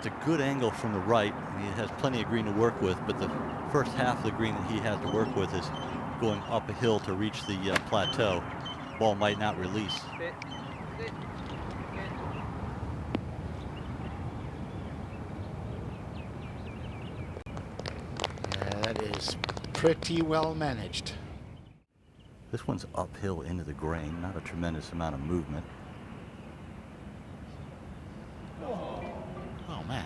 It's a good angle from the right. He has plenty of green to work with, but the first half of the green that he has to work with is going up a hill to reach the plateau. Ball might not release. Yeah, that is pretty well managed. This one's uphill into the grain, not a tremendous amount of movement. Oh man,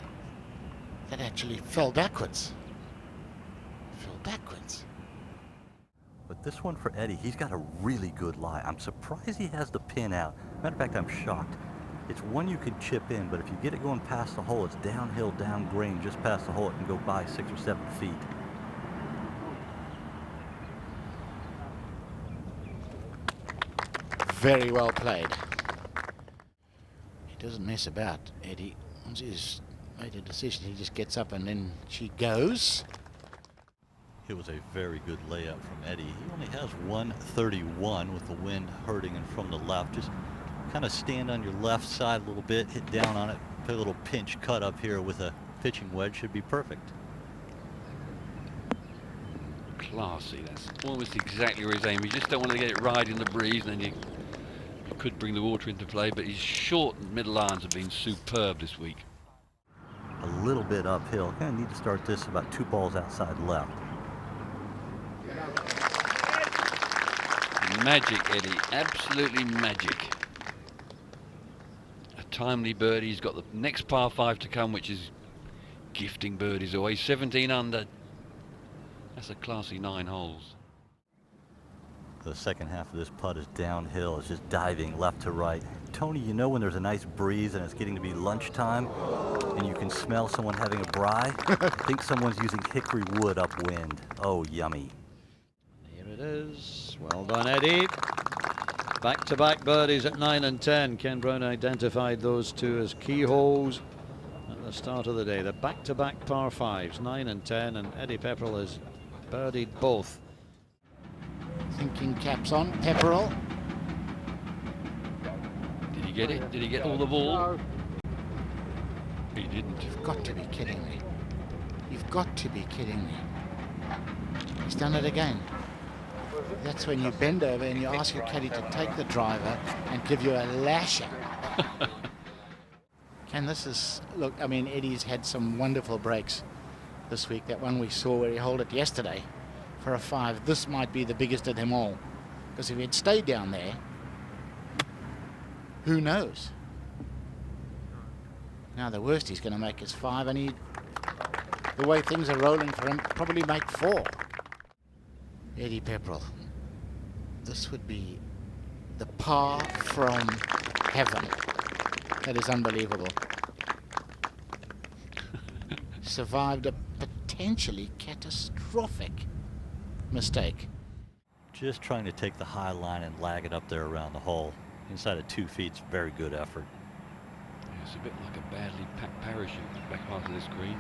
that actually fell backwards. Fell backwards. But this one for Eddie, he's got a really good lie. I'm surprised he has the pin out. Matter of fact, I'm shocked. It's one you can chip in, but if you get it going past the hole, it's downhill, down grain, just past the hole. It can go by 6 or 7 feet. Very well played. He doesn't mess about, Eddie. Once he's made a decision, he just gets up and then she goes. It was a very good layup from Eddie. He only has 131 with the wind hurting him from the left. Just kind of stand on your left side a little bit, hit down on it, put a little pinch cut up here with a pitching wedge, should be perfect. Classy, that's almost exactly where he's aiming. You just don't want to get it right in the breeze, and then you could bring the water into play, but his short and middle irons have been superb this week. A little bit uphill. Gonna need to start this about 2 balls outside left. Magic, Eddie, absolutely magic. A timely birdie. He's got the next par 5 to come, which is gifting birdies away. 17 under. That's a classy 9 holes. The second half of this putt is downhill. It's just diving left to right. Tony, you know when there's a nice breeze and it's getting to be lunchtime and you can smell someone having a braai? I think someone's using hickory wood upwind. Oh, yummy. Here it is. Well done, Eddie. Back-to-back birdies at 9 and 10. Ken Brown identified those two as key holes at the start of the day. The back-to-back par 5s, 9 and 10, and Eddie Pepperell has birdied both. Thinking caps on, Pepperell. Did he get it? Did he get all the ball? He didn't. You've got to be kidding me. You've got to be kidding me. He's done it again. That's when you bend over and you ask your caddy to take the driver and give you a lasher. Ken, this is, look, I mean, Eddie's had some wonderful breaks this week. That one we saw where he held it yesterday for a 5. This might be the biggest of them all. Because if he had stayed down there, who knows? Now the worst he's going to make is 5, and the way things are rolling for him, probably make 4. Eddie Pepperell. This would be the par from heaven. That is unbelievable. Survived a potentially catastrophic mistake. Just trying to take the high line and lag it up there around the hole. Inside of 2 feet, it's very good effort. Yeah, it's a bit like a badly packed parachute back half of this green.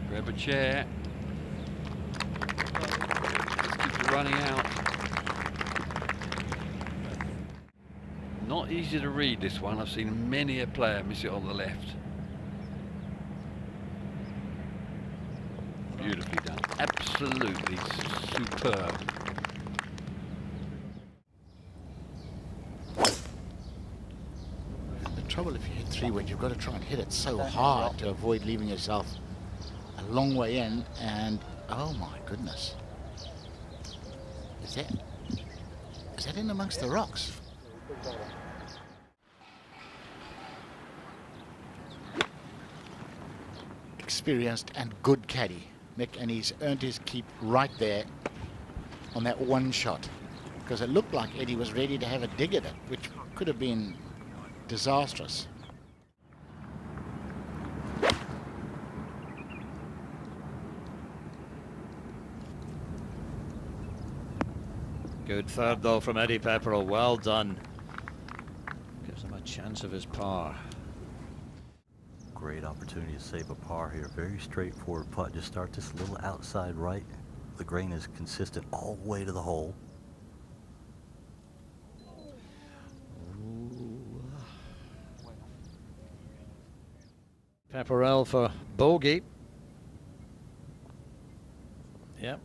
Grab a chair. Let's keep it running out. Not easy to read this one. I've seen many a player miss it on the left. Beautifully done. Absolutely superb. The trouble if you hit 3 wood, you've got to try and hit it so hard to avoid leaving yourself a long way in, and oh my goodness. Is that in amongst the rocks? Experienced and good caddy, Mick, and he's earned his keep right there on that one shot, because it looked like Eddie was ready to have a dig at it, which could have been disastrous. Good third though from Eddie Pepperell. Well done. Gives him a chance of his par. Great opportunity to save a par here. Very straightforward putt. Just start this little outside right. The grain is consistent all the way to the hole. Ooh. Pepperell for bogey. Yep.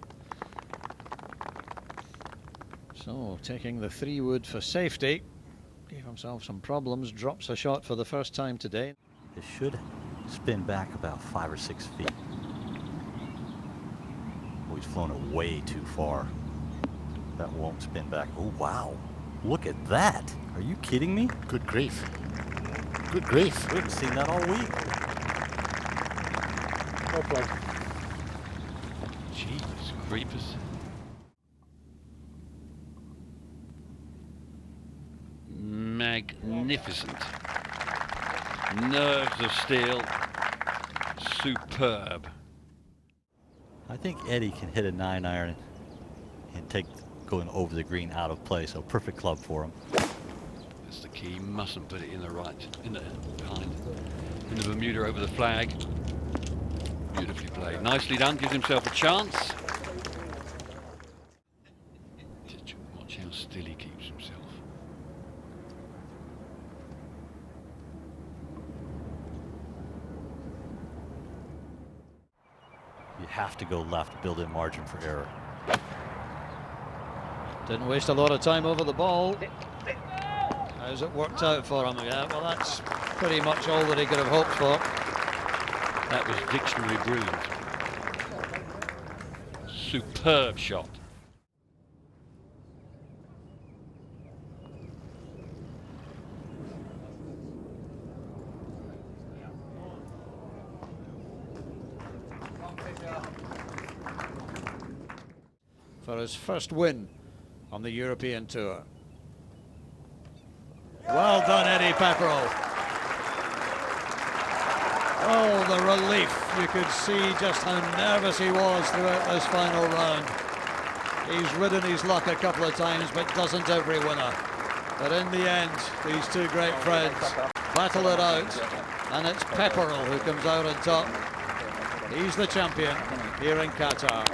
So taking the 3-wood for safety. Gave himself some problems. Drops a shot for the first time today. It should spin back about 5 or 6 feet. Oh, he's flown it way too far. That won't spin back. Oh, wow. Look at that. Are you kidding me? Good grief. Good grief. We haven't seen that all week. Jeepers creepers. Magnificent. Nerves of steel. Superb. I think Eddie can hit a 9-iron and take going over the green out of play, so perfect club for him. That's the key. Mustn't put it in the right, behind, in the Bermuda over the flag. Beautifully played. Nicely done. Gives himself a chance. Just watch how still he keeps himself. You have to go left, build in margin for error. Didn't waste a lot of time over the ball. How's it worked out for him? Yeah, well, that's pretty much all that he could have hoped for. That was dictionary brilliant. Superb shot. For his first win on the European Tour. Well done, Eddie Pepperell. Oh, the relief. You could see just how nervous he was throughout this final round. He's ridden his luck a couple of times, but doesn't every winner. But in the end, these two great friends battle it out, and it's Pepperell who comes out on top. He's the champion here in Qatar.